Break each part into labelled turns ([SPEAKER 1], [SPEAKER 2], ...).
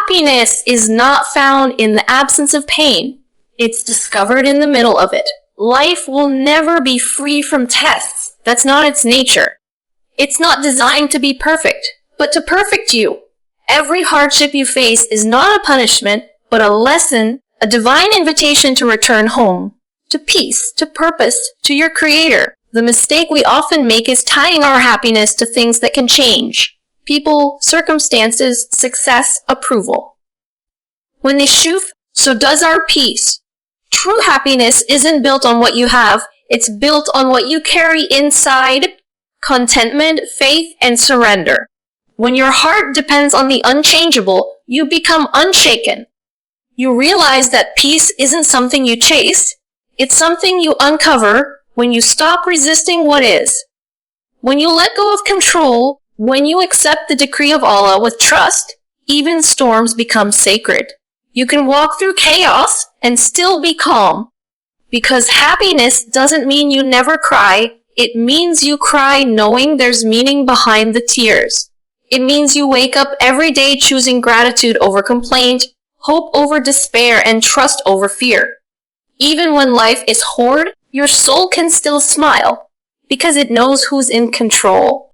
[SPEAKER 1] Happiness is not found in the absence of pain. It's discovered in the middle of it. Life will never be free from tests. That's not its nature. It's not designed to be perfect, but to perfect you. Every hardship you face is not a punishment, but a lesson, a divine invitation to return home, to peace, to purpose, to your Creator. The mistake we often make is tying our happiness to things that can change. People, circumstances, success, approval. When they shoof, so does our peace. True happiness isn't built on what you have, it's built on what you carry inside: contentment, faith, and surrender. When your heart depends on the unchangeable, you become unshaken. You realize that peace isn't something you chase, it's something you uncover when you stop resisting what is. When you let go of control, when you accept the decree of Allah with trust, even storms become sacred. You can walk through chaos and still be calm. Because happiness doesn't mean you never cry, it means you cry knowing there's meaning behind the tears. It means you wake up every day choosing gratitude over complaint, hope over despair, and trust over fear. Even when life is hard, your soul can still smile, because it knows who's in control.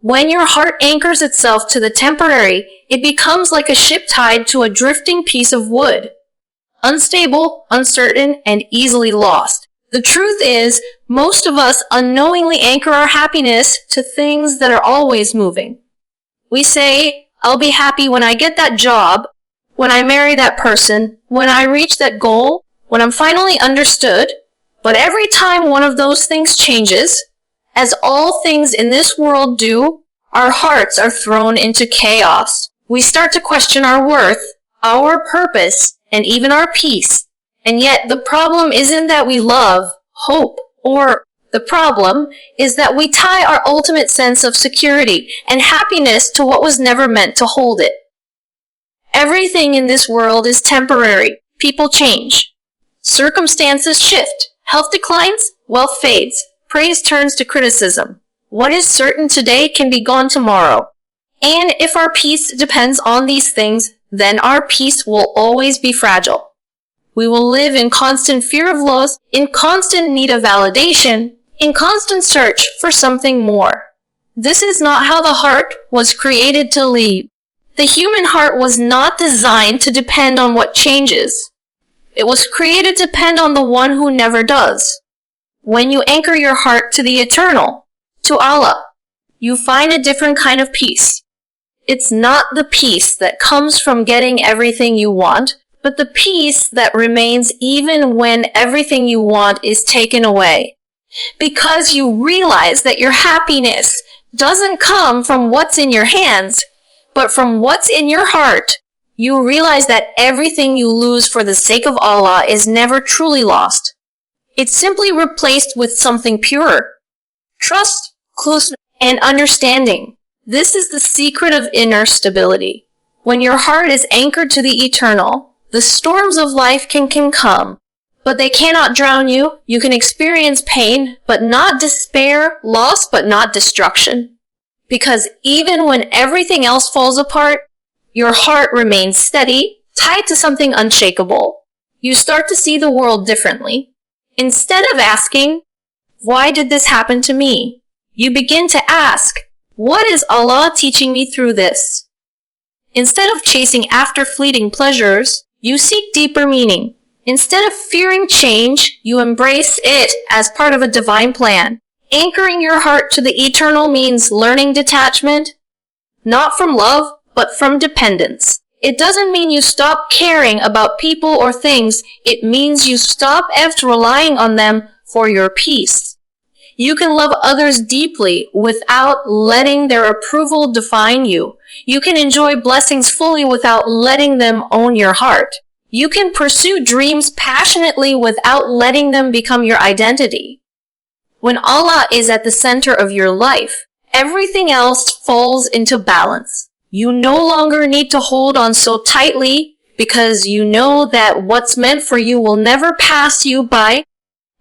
[SPEAKER 1] When your heart anchors itself to the temporary, it becomes like a ship tied to a drifting piece of wood. Unstable, uncertain, and easily lost. The truth is, most of us unknowingly anchor our happiness to things that are always moving. We say, I'll be happy when I get that job, when I marry that person, when I reach that goal, when I'm finally understood. But every time one of those things changes, as all things in this world do, our hearts are thrown into chaos. We start to question our worth, our purpose, and even our peace. And yet the problem isn't that we love, hope, or the problem is that we tie our ultimate sense of security and happiness to what was never meant to hold it. Everything in this world is temporary. People change. Circumstances shift. Health declines, wealth fades. Praise turns to criticism. What is certain today can be gone tomorrow. And if our peace depends on these things, then our peace will always be fragile. We will live in constant fear of loss, in constant need of validation, in constant search for something more. This is not how the heart was created to lead. The human heart was not designed to depend on what changes. It was created to depend on the one who never does. When you anchor your heart to the eternal, to Allah, you find a different kind of peace. It's not the peace that comes from getting everything you want, but the peace that remains even when everything you want is taken away. Because you realize that your happiness doesn't come from what's in your hands, but from what's in your heart. You realize that everything you lose for the sake of Allah is never truly lost. It's simply replaced with something purer. Trust, closeness, and understanding. This is the secret of inner stability. When your heart is anchored to the eternal, the storms of life can come, but they cannot drown you. You can experience pain, but not despair, loss, but not destruction. Because even when everything else falls apart, your heart remains steady, tied to something unshakable. You start to see the world differently. Instead of asking, why did this happen to me? You begin to ask, what is Allah teaching me through this? Instead of chasing after fleeting pleasures, you seek deeper meaning. Instead of fearing change, you embrace it as part of a divine plan. Anchoring your heart to the eternal means learning detachment, not from love, but from dependence. It doesn't mean you stop caring about people or things. It means you stop after relying on them for your peace. You can love others deeply without letting their approval define you. You can enjoy blessings fully without letting them own your heart. You can pursue dreams passionately without letting them become your identity. When Allah is at the center of your life, everything else falls into balance. You no longer need to hold on so tightly because you know that what's meant for you will never pass you by,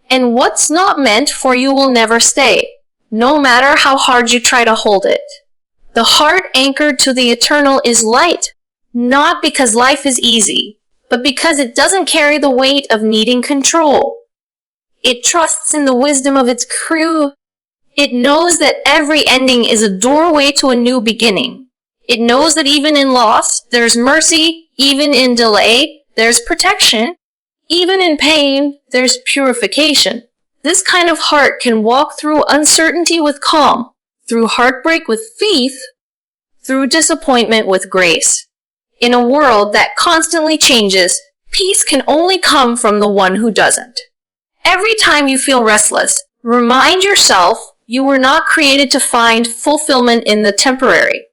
[SPEAKER 1] and what's not meant for you will never stay, no matter how hard you try to hold it. The heart anchored to the eternal is light, Not because life is easy, but because it doesn't carry the weight of needing control. It trusts in the wisdom of its crew. It knows that every ending is a doorway to a new beginning. It knows that even in loss, there's mercy. Even in delay, there's protection. Even in pain, there's purification. This kind of heart can walk through uncertainty with calm, through heartbreak with faith, through disappointment with grace. In a world that constantly changes, peace can only come from the one who doesn't. Every time you feel restless, remind yourself you were not created to find fulfillment in the temporary.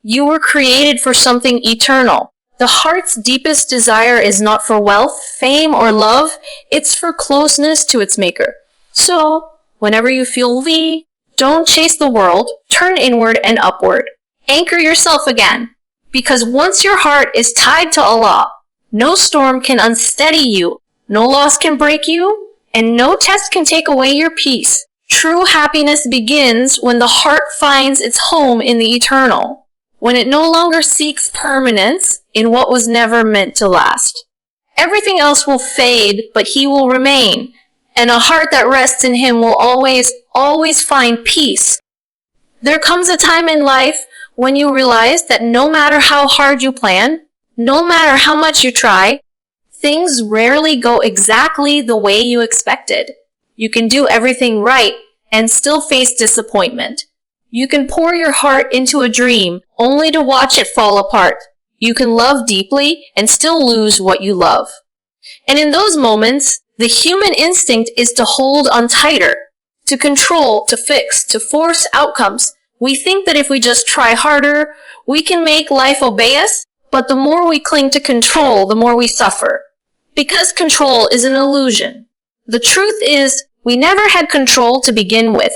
[SPEAKER 1] You were created for something eternal. The heart's deepest desire is not for wealth, fame, or love. It's for closeness to its maker. So, whenever you feel weak, don't chase the world. Turn inward and upward. Anchor yourself again. Because once your heart is tied to Allah, no storm can unsteady you, no loss can break you, and no test can take away your peace. True happiness begins when the heart finds its home in the eternal, when it no longer seeks permanence in what was never meant to last. Everything else will fade, but He will remain, and a heart that rests in Him will always find peace. There comes a time in life when you realize that no matter how hard you plan, no matter how much you try, things rarely go exactly the way you expected. You can do everything right and still face disappointment. You can pour your heart into a dream only to watch it fall apart. You can love deeply and still lose what you love. And in those moments, the human instinct is to hold on tighter, to control, to fix, to force outcomes. We think that if we just try harder, we can make life obey us, but the more we cling to control, the more we suffer. Because control is an illusion. The truth is, we never had control to begin with,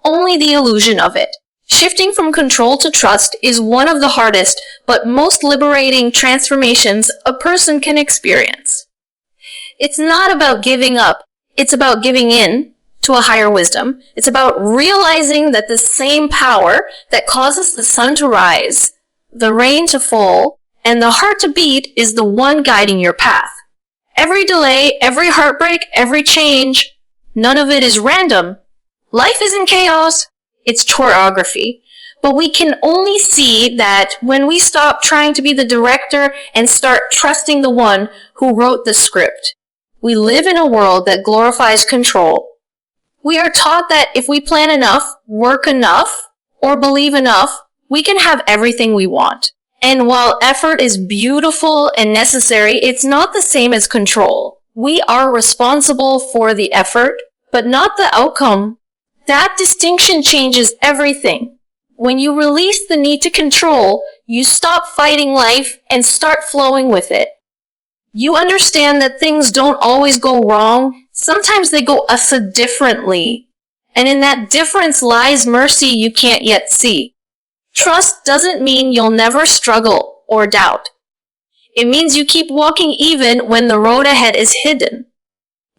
[SPEAKER 1] only the illusion of it. Shifting from control to trust is one of the hardest but most liberating transformations a person can experience. It's not about giving up, it's about giving in to a higher wisdom. It's about realizing that the same power that causes the sun to rise, the rain to fall, and the heart to beat is the one guiding your path. Every delay, every heartbreak, every change, none of it is random. Life isn't chaos, it's choreography. But we can only see that when we stop trying to be the director and start trusting the one who wrote the script. We live in a world that glorifies control. We are taught that if we plan enough, work enough, or believe enough, we can have everything we want. And while effort is beautiful and necessary, it's not the same as control. We are responsible for the effort, but not the outcome. That distinction changes everything. When you release the need to control, you stop fighting life and start flowing with it. You understand that things don't always go wrong. Sometimes they go differently. And in that difference lies mercy you can't yet see. Trust doesn't mean you'll never struggle or doubt. It means you keep walking even when the road ahead is hidden.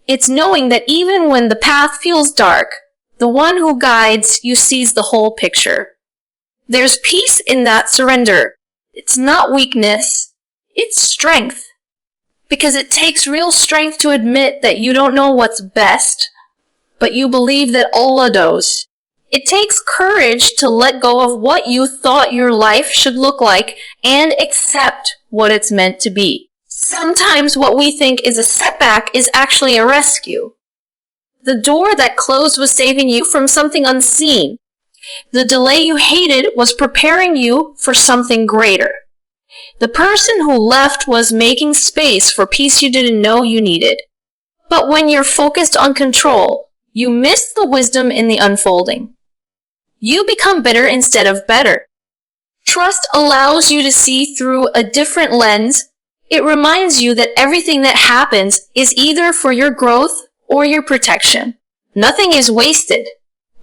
[SPEAKER 1] It's knowing that even when the path feels dark, the one who guides you sees the whole picture. There's peace in that surrender. It's not weakness, it's strength. Because it takes real strength to admit that you don't know what's best, but you believe that Allah knows. It takes courage to let go of what you thought your life should look like and accept what it's meant to be. Sometimes what we think is a setback is actually a rescue. The door that closed was saving you from something unseen. The delay you hated was preparing you for something greater. The person who left was making space for peace you didn't know you needed. But when you're focused on control, you miss the wisdom in the unfolding. You become bitter instead of better. Trust allows you to see through a different lens. It reminds you that everything that happens is either for your growth or your protection. Nothing is wasted.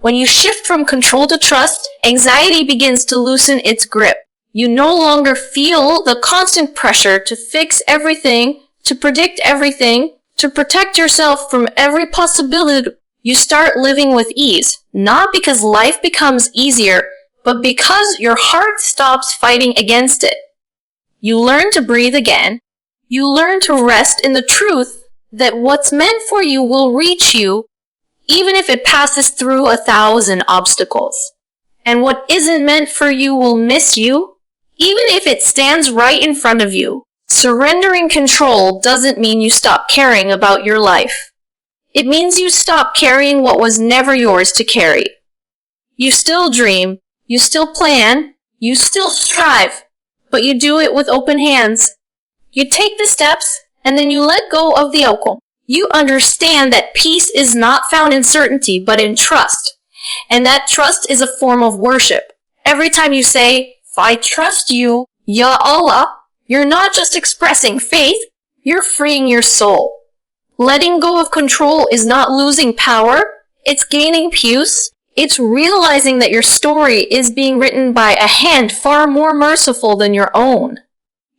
[SPEAKER 1] When you shift from control to trust, anxiety begins to loosen its grip. You no longer feel the constant pressure to fix everything, to predict everything, to protect yourself from every possibility. You start living with ease, not because life becomes easier, but because your heart stops fighting against it. You learn to breathe again. You learn to rest in the truth that what's meant for you will reach you, even if it passes through 1,000 obstacles. And what isn't meant for you will miss you, even if it stands right in front of you. Surrendering control doesn't mean you stop caring about your life. It means you stop carrying what was never yours to carry. You still dream, you still plan, you still strive, but you do it with open hands. You take the steps, and then you let go of the outcome. You understand that peace is not found in certainty, but in trust. And that trust is a form of worship. Every time you say, I trust you, Ya Allah, you're not just expressing faith, you're freeing your soul. Letting go of control is not losing power, it's gaining peace. It's realizing that your story is being written by a hand far more merciful than your own.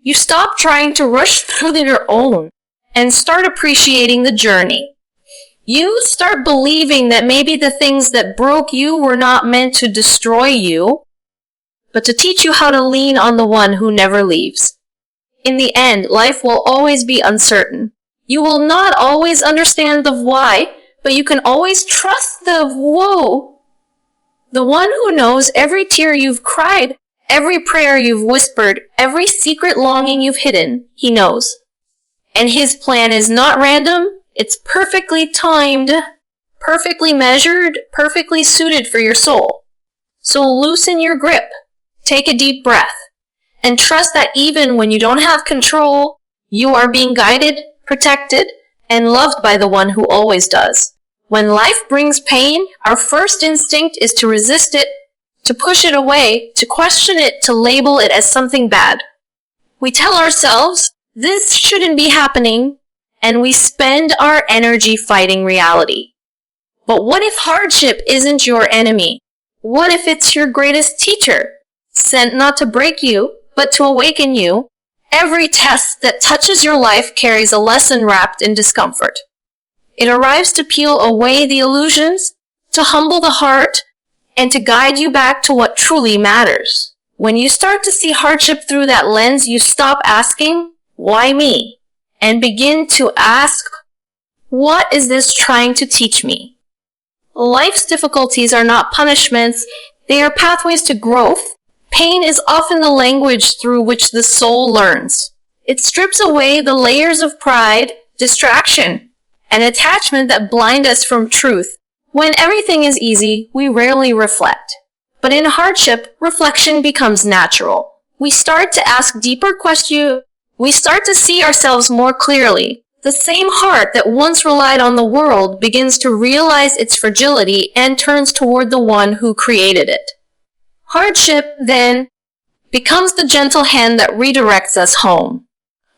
[SPEAKER 1] You stop trying to rush through your own and start appreciating the journey. You start believing that maybe the things that broke you were not meant to destroy you, but to teach you how to lean on the one who never leaves. In the end, life will always be uncertain. You will not always understand the why, but you can always trust the whoa. The one who knows every tear you've cried, every prayer you've whispered, every secret longing you've hidden, he knows. And his plan is not random, it's perfectly timed, perfectly measured, perfectly suited for your soul. So loosen your grip, take a deep breath, and trust that even when you don't have control, you are being guided, protected, and loved by the one who always does. When life brings pain, our first instinct is to resist it, to push it away, to question it, to label it as something bad. We tell ourselves, this shouldn't be happening, and we spend our energy fighting reality. But what if hardship isn't your enemy? What if it's your greatest teacher, sent not to break you, but to awaken you? Every test that touches your life carries a lesson wrapped in discomfort. It arrives to peel away the illusions, to humble the heart, and to guide you back to what truly matters. When you start to see hardship through that lens, you stop asking, why me? And begin to ask, what is this trying to teach me? Life's difficulties are not punishments, they are pathways to growth. Pain is often the language through which the soul learns. It strips away the layers of pride, distraction, and attachment that blind us from truth. When everything is easy, we rarely reflect. But in hardship, reflection becomes natural. We start to ask deeper questions. We start to see ourselves more clearly. The same heart that once relied on the world begins to realize its fragility and turns toward the one who created it. Hardship, then, becomes the gentle hand that redirects us home.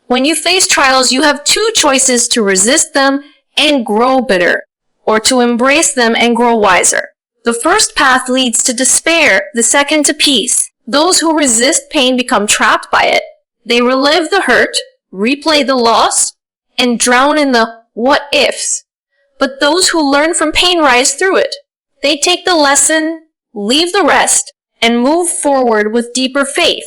[SPEAKER 1] When you face trials, you have two choices: to resist them and grow bitter, or to embrace them and grow wiser. The first path leads to despair, the second to peace. Those who resist pain become trapped by it. They relive the hurt, replay the loss, and drown in the what-ifs. But those who learn from pain rise through it. They take the lesson, leave the rest, and move forward with deeper faith.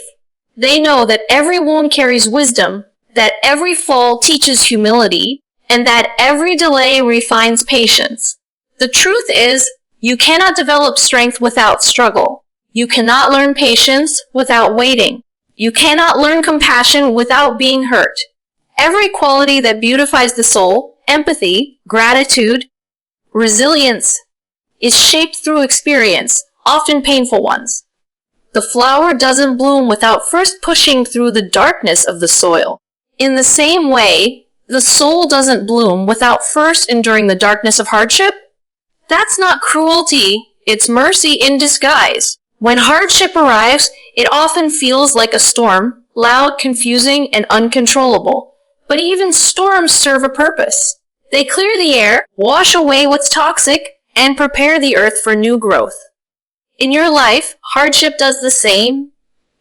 [SPEAKER 1] They know that every wound carries wisdom, that every fall teaches humility, and that every delay refines patience. The truth is, you cannot develop strength without struggle. You cannot learn patience without waiting. You cannot learn compassion without being hurt. Every quality that beautifies the soul, empathy, gratitude, resilience, is shaped through experience, often painful ones. The flower doesn't bloom without first pushing through the darkness of the soil. In the same way, the soul doesn't bloom without first enduring the darkness of hardship. That's not cruelty, it's mercy in disguise. When hardship arrives, it often feels like a storm, loud, confusing, and uncontrollable. But even storms serve a purpose. They clear the air, wash away what's toxic, and prepare the earth for new growth. In your life, hardship does the same.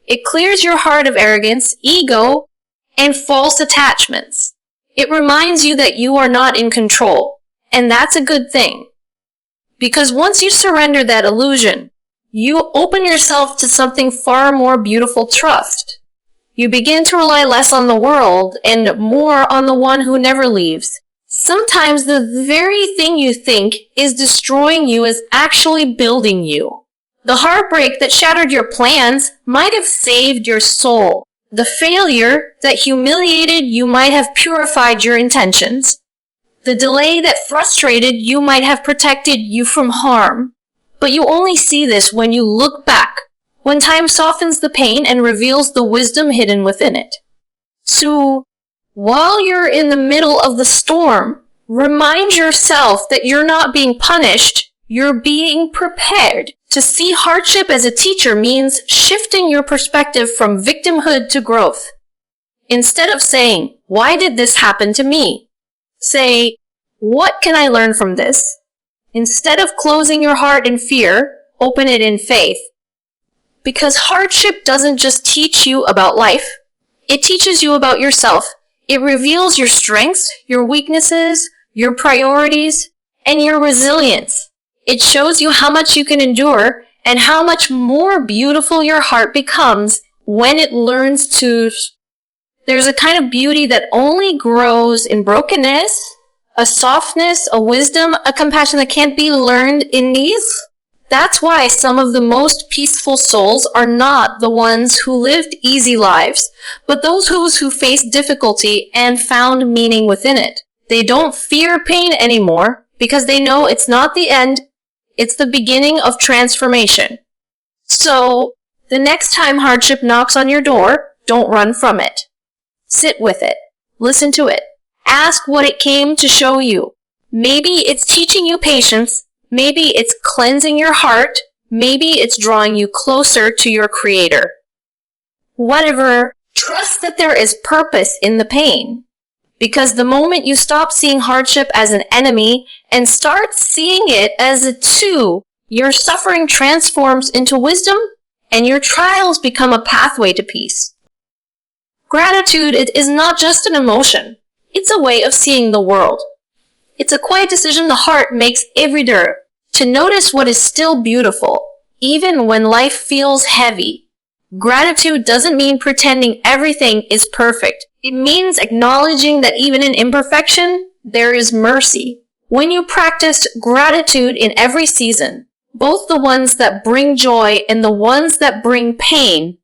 [SPEAKER 1] It clears your heart of arrogance, ego, and false attachments. It reminds you that you are not in control, and that's a good thing. Because once you surrender that illusion, you open yourself to something far more beautiful: trust. You begin to rely less on the world and more on the one who never leaves. Sometimes the very thing you think is destroying you is actually building you. The heartbreak that shattered your plans might have saved your soul. The failure that humiliated you might have purified your intentions. The delay that frustrated you might have protected you from harm. But you only see this when you look back, when time softens the pain and reveals the wisdom hidden within it. So, while you're in the middle of the storm, remind yourself that you're not being punished, you're being prepared. To see hardship as a teacher means shifting your perspective from victimhood to growth. Instead of saying, "Why did this happen to me?" say, "What can I learn from this?" Instead of closing your heart in fear, open it in faith. Because hardship doesn't just teach you about life, it teaches you about yourself. It reveals your strengths, your weaknesses, your priorities, and your resilience. It shows you how much you can endure and how much more beautiful your heart becomes when it learns to... There's a kind of beauty that only grows in brokenness, a softness, a wisdom, a compassion that can't be learned in these. That's why some of the most peaceful souls are not the ones who lived easy lives, but those who faced difficulty and found meaning within it. They don't fear pain anymore because they know it's not the end, it's the beginning of transformation. So, the next time hardship knocks on your door, don't run from it. Sit with it. Listen to it. Ask what it came to show you. Maybe it's teaching you patience. Maybe it's cleansing your heart. Maybe it's drawing you closer to your Creator. Whatever, trust that there is purpose in the pain. Because the moment you stop seeing hardship as an enemy and start seeing it as a tool, your suffering transforms into wisdom and your trials become a pathway to peace. Gratitude is not just an emotion. It's a way of seeing the world. It's a quiet decision the heart makes every day to notice what is still beautiful, even when life feels heavy. Gratitude doesn't mean pretending everything is perfect. It means acknowledging that even in imperfection, there is mercy. When you practice gratitude in every season, both the ones that bring joy and the ones that bring pain,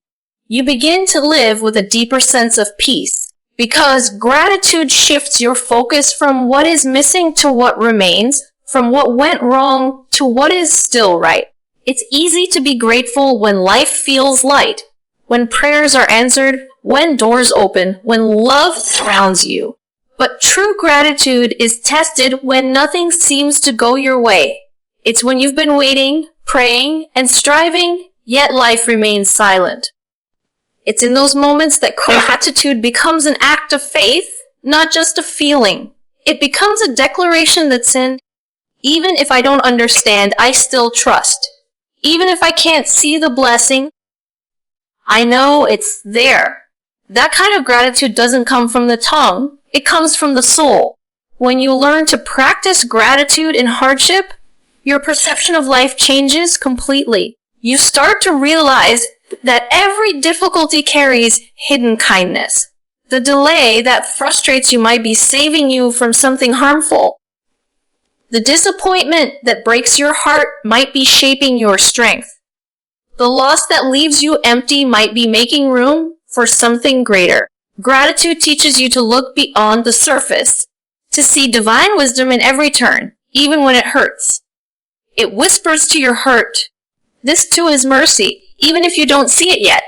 [SPEAKER 1] you begin to live with a deeper sense of peace. Because gratitude shifts your focus from what is missing to what remains, from what went wrong to what is still right. It's easy to be grateful when life feels light, when prayers are answered, when doors open, when love surrounds you. But true gratitude is tested when nothing seems to go your way. It's when you've been waiting, praying, and striving, yet life remains silent. It's in those moments that gratitude becomes an act of faith, not just a feeling. It becomes a declaration that's in, even if I don't understand, I still trust. Even if I can't see the blessing, I know it's there. That kind of gratitude doesn't come from the tongue. It comes from the soul. When you learn to practice gratitude in hardship, your perception of life changes completely. You start to realize that every difficulty carries hidden kindness. The delay that frustrates you might be saving you from something harmful. The disappointment that breaks your heart might be shaping your strength. The loss that leaves you empty might be making room for something greater. Gratitude teaches you to look beyond the surface, to see divine wisdom in every turn, even when it hurts. It whispers to your heart, this too is mercy, even if you don't see it yet.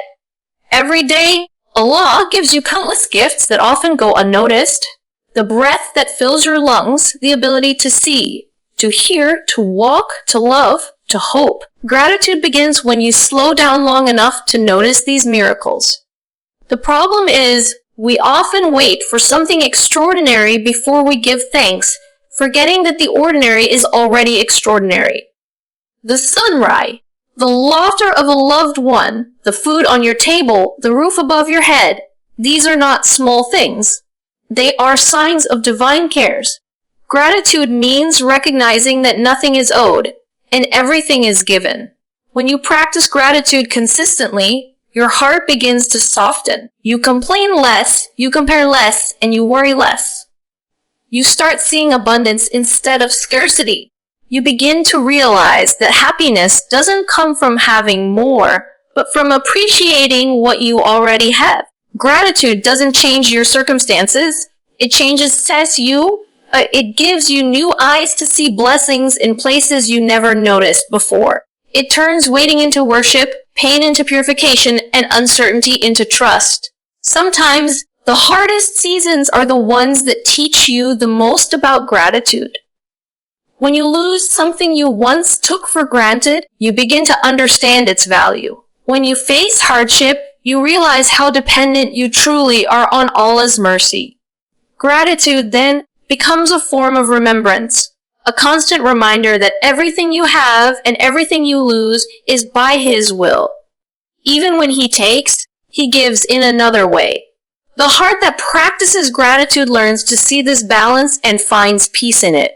[SPEAKER 1] Every day, Allah gives you countless gifts that often go unnoticed. The breath that fills your lungs, the ability to see, to hear, to walk, to love, to hope. Gratitude begins when you slow down long enough to notice these miracles. The problem is, we often wait for something extraordinary before we give thanks, forgetting that the ordinary is already extraordinary. The sunrise, the laughter of a loved one, the food on your table, the roof above your head, these are not small things. They are signs of divine cares. Gratitude means recognizing that nothing is owed and everything is given. When you practice gratitude consistently, Your heart begins to soften. You complain less, you compare less, and you worry less. You start seeing abundance instead of scarcity. You begin to realize that happiness doesn't come from having more, but from appreciating what you already have. Gratitude doesn't change your circumstances. It gives you new eyes to see blessings in places you never noticed before. It turns waiting into worship, pain into purification, and uncertainty into trust. Sometimes, the hardest seasons are the ones that teach you the most about gratitude. When you lose something you once took for granted, you begin to understand its value. When you face hardship, you realize how dependent you truly are on Allah's mercy. Gratitude then becomes a form of remembrance, a constant reminder that everything you have and everything you lose is by His will. Even when He takes, He gives in another way. The heart that practices gratitude learns to see this balance and finds peace in it.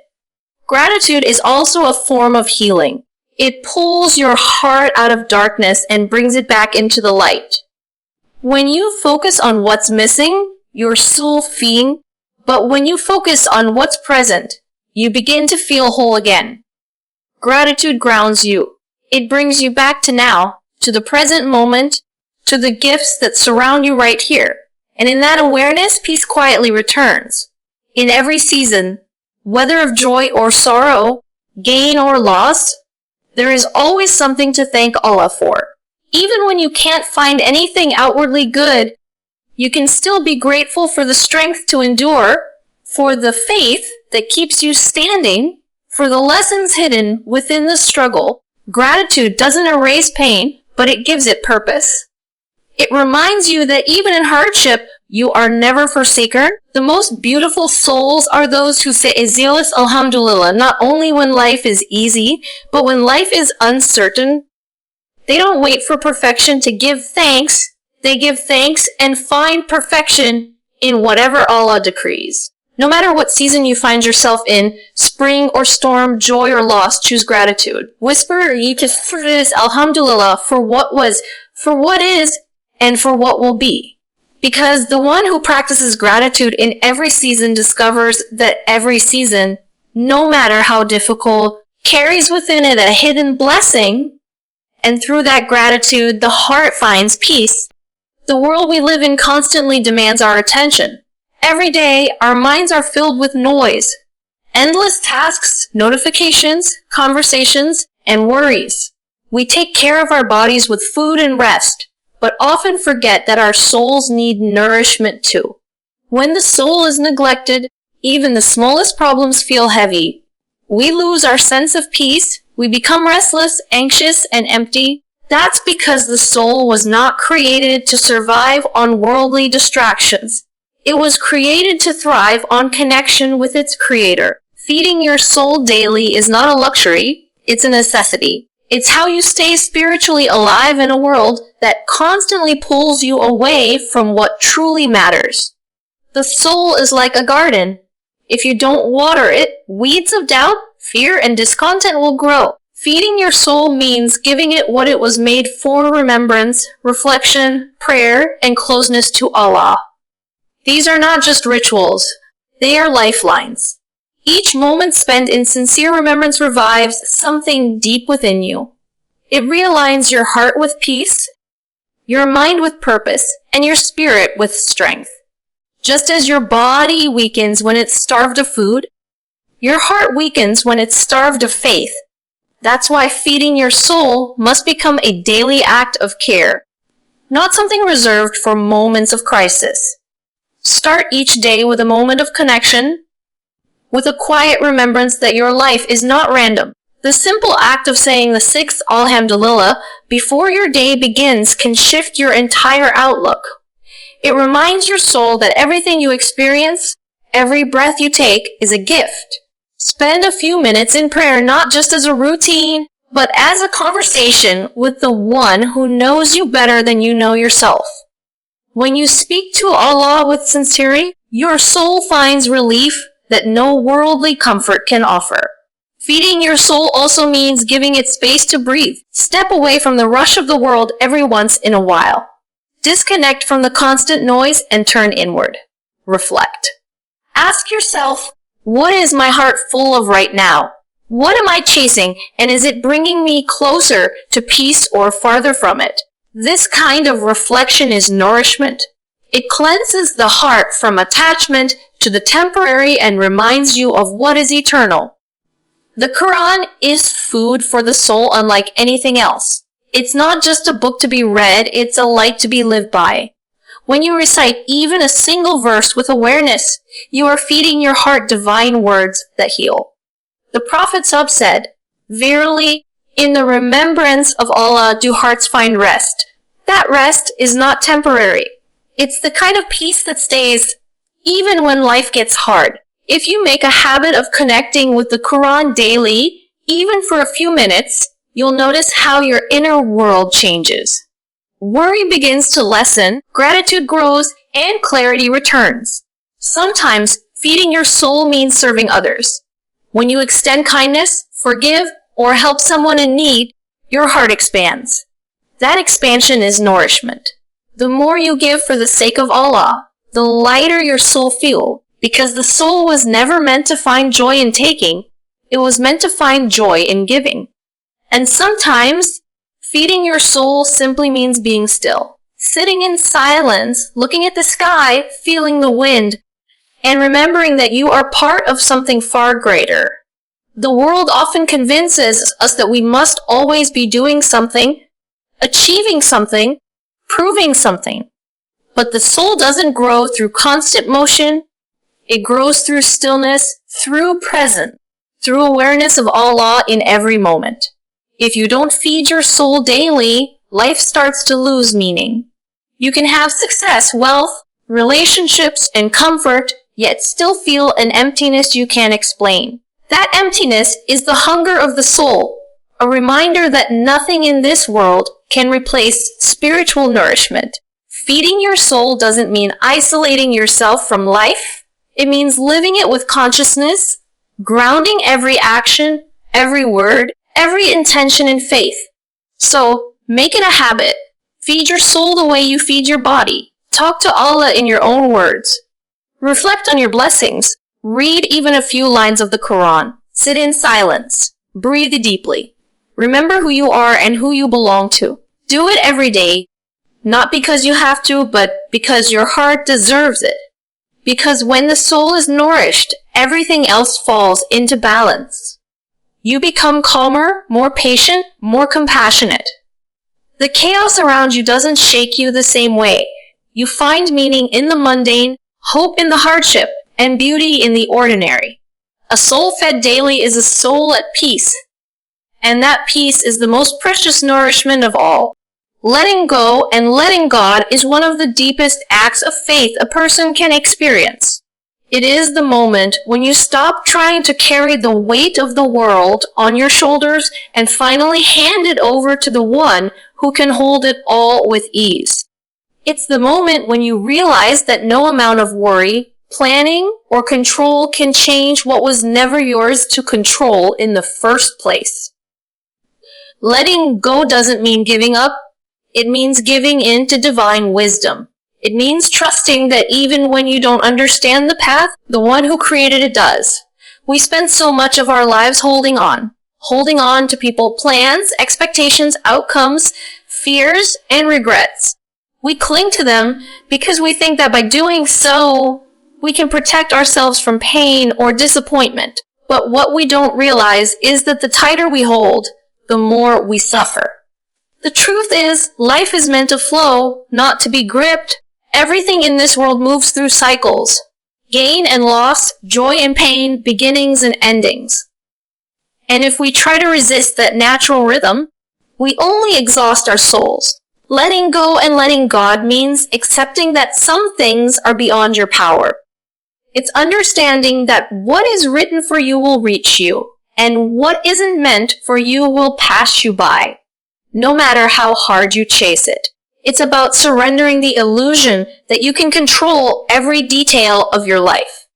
[SPEAKER 1] Gratitude is also a form of healing. It pulls your heart out of darkness and brings it back into the light. When you focus on what's missing, your soul feeds, but when you focus on what's present, you begin to feel whole again. Gratitude grounds you. It brings you back to now, to the present moment, to the gifts that surround you right here. And in that awareness, peace quietly returns. In every season, whether of joy or sorrow, gain or loss, there is always something to thank Allah for. Even when you can't find anything outwardly good, you can still be grateful for the strength to endure, for the faith that keeps you standing, for the lessons hidden within the struggle. Gratitude doesn't erase pain, but it gives it purpose. It reminds you that even in hardship, you are never forsaken. The most beautiful souls are those who say zealous alhamdulillah, not only when life is easy, but when life is uncertain. They don't wait for perfection to give thanks. They give thanks and find perfection in whatever Allah decrees. No matter what season you find yourself in, spring or storm, joy or loss, choose gratitude. Whisper alhamdulillah for what was, for what is, and for what will be. Because the one who practices gratitude in every season discovers that every season, no matter how difficult, carries within it a hidden blessing, and through that gratitude, the heart finds peace. The world we live in constantly demands our attention. Every day, our minds are filled with noise, endless tasks, notifications, conversations, and worries. We take care of our bodies with food and rest, but often forget that our souls need nourishment too. When the soul is neglected, even the smallest problems feel heavy. We lose our sense of peace, we become restless, anxious, and empty. That's because the soul was not created to survive on worldly distractions. It was created to thrive on connection with its Creator. Feeding your soul daily is not a luxury, it's a necessity. It's how you stay spiritually alive in a world that constantly pulls you away from what truly matters. The soul is like a garden. If you don't water it, weeds of doubt, fear, and discontent will grow. Feeding your soul means giving it what it was made for: remembrance, reflection, prayer, and closeness to Allah. These are not just rituals, they are lifelines. Each moment spent in sincere remembrance revives something deep within you. It realigns your heart with peace, your mind with purpose, and your spirit with strength. Just as your body weakens when it's starved of food, your heart weakens when it's starved of faith. That's why feeding your soul must become a daily act of care, not something reserved for moments of crisis. Start each day with a moment of connection, with a quiet remembrance that your life is not random. The simple act of saying the 6th Alhamdulillah before your day begins can shift your entire outlook. It reminds your soul that everything you experience, every breath you take, is a gift. Spend a few minutes in prayer not just as a routine, but as a conversation with the one who knows you better than you know yourself. When you speak to Allah with sincerity, your soul finds relief that no worldly comfort can offer. Feeding your soul also means giving it space to breathe. Step away from the rush of the world every once in a while. Disconnect from the constant noise and turn inward. Reflect. Ask yourself, what is my heart full of right now? What am I chasing, and is it bringing me closer to peace or farther from it? This kind of reflection is nourishment. It cleanses the heart from attachment to the temporary and reminds you of what is eternal. The Quran is food for the soul unlike anything else. It's not just a book to be read, it's a light to be lived by. When you recite even a single verse with awareness, you are feeding your heart divine words that heal. The Prophet said, "Verily, in the remembrance of Allah do hearts find rest." That rest is not temporary. It's the kind of peace that stays even when life gets hard. If you make a habit of connecting with the Quran daily, even for a few minutes, you'll notice how your inner world changes. Worry begins to lessen, gratitude grows, and clarity returns. Sometimes feeding your soul means serving others. When you extend kindness, forgive, or help someone in need, your heart expands. That expansion is nourishment. The more you give for the sake of Allah, the lighter your soul feels, because the soul was never meant to find joy in taking, it was meant to find joy in giving. And sometimes, feeding your soul simply means being still, sitting in silence, looking at the sky, feeling the wind, and remembering that you are part of something far greater. The world often convinces us that we must always be doing something, achieving something, proving something. But the soul doesn't grow through constant motion. It grows through stillness, through presence, through awareness of Allah in every moment. If you don't feed your soul daily, life starts to lose meaning. You can have success, wealth, relationships, and comfort, yet still feel an emptiness you can't explain. That emptiness is the hunger of the soul, a reminder that nothing in this world can replace spiritual nourishment. Feeding your soul doesn't mean isolating yourself from life. It means living it with consciousness, grounding every action, every word, every intention in faith. So, make it a habit. Feed your soul the way you feed your body. Talk to Allah in your own words. Reflect on your blessings. Read even a few lines of the Quran. Sit in silence. Breathe deeply. Remember who you are and who you belong to. Do it every day, not because you have to, but because your heart deserves it. Because when the soul is nourished, everything else falls into balance. You become calmer, more patient, more compassionate. The chaos around you doesn't shake you the same way. You find meaning in the mundane, hope in the hardship, and beauty in the ordinary. A soul fed daily is a soul at peace. And that peace is the most precious nourishment of all. Letting go and letting God is one of the deepest acts of faith a person can experience. It is the moment when you stop trying to carry the weight of the world on your shoulders and finally hand it over to the one who can hold it all with ease. It's the moment when you realize that no amount of worry, planning, or control can change what was never yours to control in the first place. Letting go doesn't mean giving up. It means giving in to divine wisdom. It means trusting that even when you don't understand the path, the one who created it does. We spend so much of our lives holding on to people, plans, expectations, outcomes, fears, and regrets. We cling to them because we think that by doing so, we can protect ourselves from pain or disappointment. But what we don't realize is that the tighter we hold, the more we suffer. The truth is, life is meant to flow, not to be gripped. Everything in this world moves through cycles. Gain and loss, joy and pain, beginnings and endings. And if we try to resist that natural rhythm, we only exhaust our souls. Letting go and letting God means accepting that some things are beyond your power. It's understanding that what is written for you will reach you, and what isn't meant for you will pass you by, no matter how hard you chase it. It's about surrendering the illusion that you can control every detail of your life.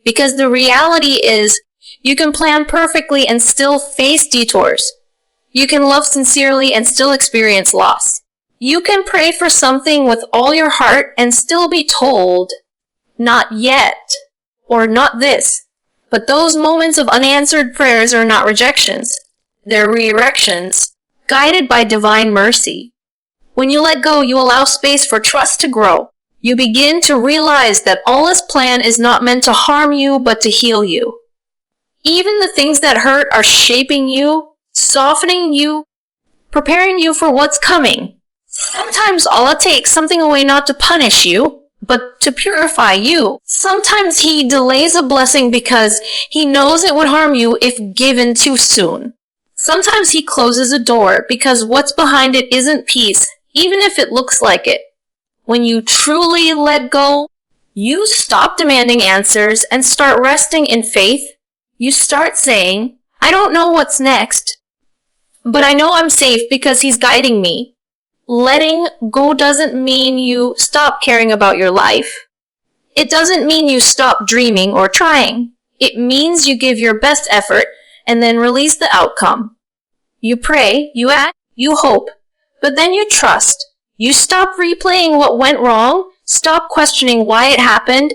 [SPEAKER 1] Because the reality is, you can plan perfectly and still face detours. You can love sincerely and still experience loss. You can pray for something with all your heart and still be told, not yet, or not this. But those moments of unanswered prayers are not rejections. They're redirections, guided by divine mercy. When you let go, you allow space for trust to grow. You begin to realize that Allah's plan is not meant to harm you, but to heal you. Even the things that hurt are shaping you, softening you, preparing you for what's coming. Sometimes Allah takes something away not to punish you, but to purify you. Sometimes He delays a blessing because He knows it would harm you if given too soon. Sometimes He closes a door because what's behind it isn't peace, even if it looks like it. When you truly let go, you stop demanding answers and start resting in faith. You start saying, I don't know what's next, but I know I'm safe because He's guiding me. Letting go doesn't mean you stop caring about your life. It doesn't mean you stop dreaming or trying. It means you give your best effort and then release the outcome. You pray, you act, you hope, but then you trust. You stop replaying what went wrong, stop questioning why it happened,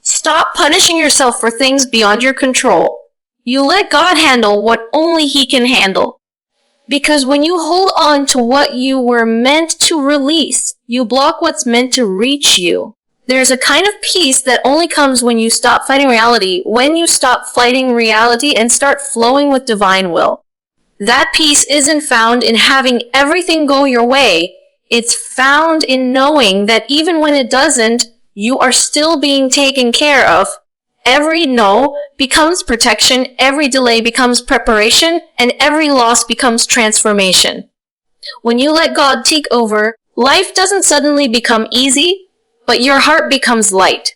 [SPEAKER 1] stop punishing yourself for things beyond your control. You let God handle what only He can handle. Because when you hold on to what you were meant to release, you block what's meant to reach you. There's a kind of peace that only comes when you stop fighting reality, when you stop fighting reality and start flowing with divine will. That peace isn't found in having everything go your way. It's found in knowing that even when it doesn't, you are still being taken care of. Every no becomes protection, every delay becomes preparation, and every loss becomes transformation. When you let God take over, life doesn't suddenly become easy, but your heart becomes light.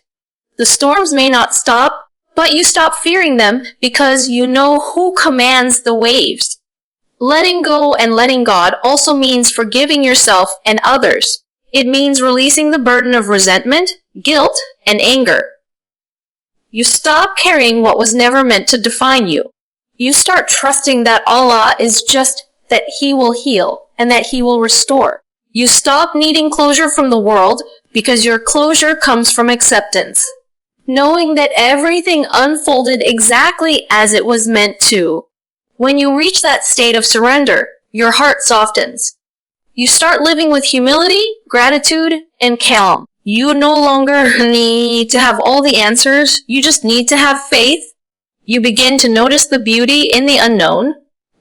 [SPEAKER 1] The storms may not stop, but you stop fearing them because you know who commands the waves. Letting go and letting God also means forgiving yourself and others. It means releasing the burden of resentment, guilt, and anger. You stop carrying what was never meant to define you. You start trusting that Allah is just that He will heal and that He will restore. You stop needing closure from the world because your closure comes from acceptance. Knowing that everything unfolded exactly as it was meant to. When you reach that state of surrender, your heart softens. You start living with humility, gratitude, and calm. You no longer need to have all the answers. You just need to have faith. You begin to notice the beauty in the unknown,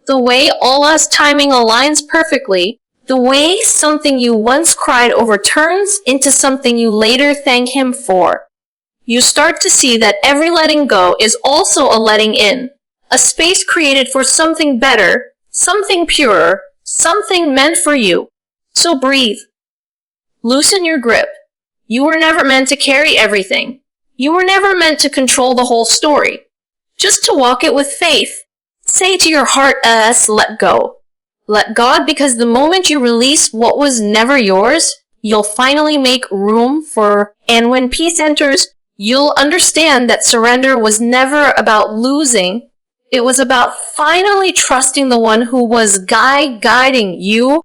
[SPEAKER 1] the way Allah's timing aligns perfectly, the way something you once cried over turns into something you later thank Him for. You start to see that every letting go is also a letting in, a space created for something better, something purer, something meant for you. So breathe. Loosen your grip. You were never meant to carry everything. You were never meant to control the whole story. Just to walk it with faith. Say to your heart, let go. Let God, because the moment you release what was never yours, you'll finally make room for, and when peace enters, you'll understand that surrender was never about losing. It was about finally trusting the one who was guiding you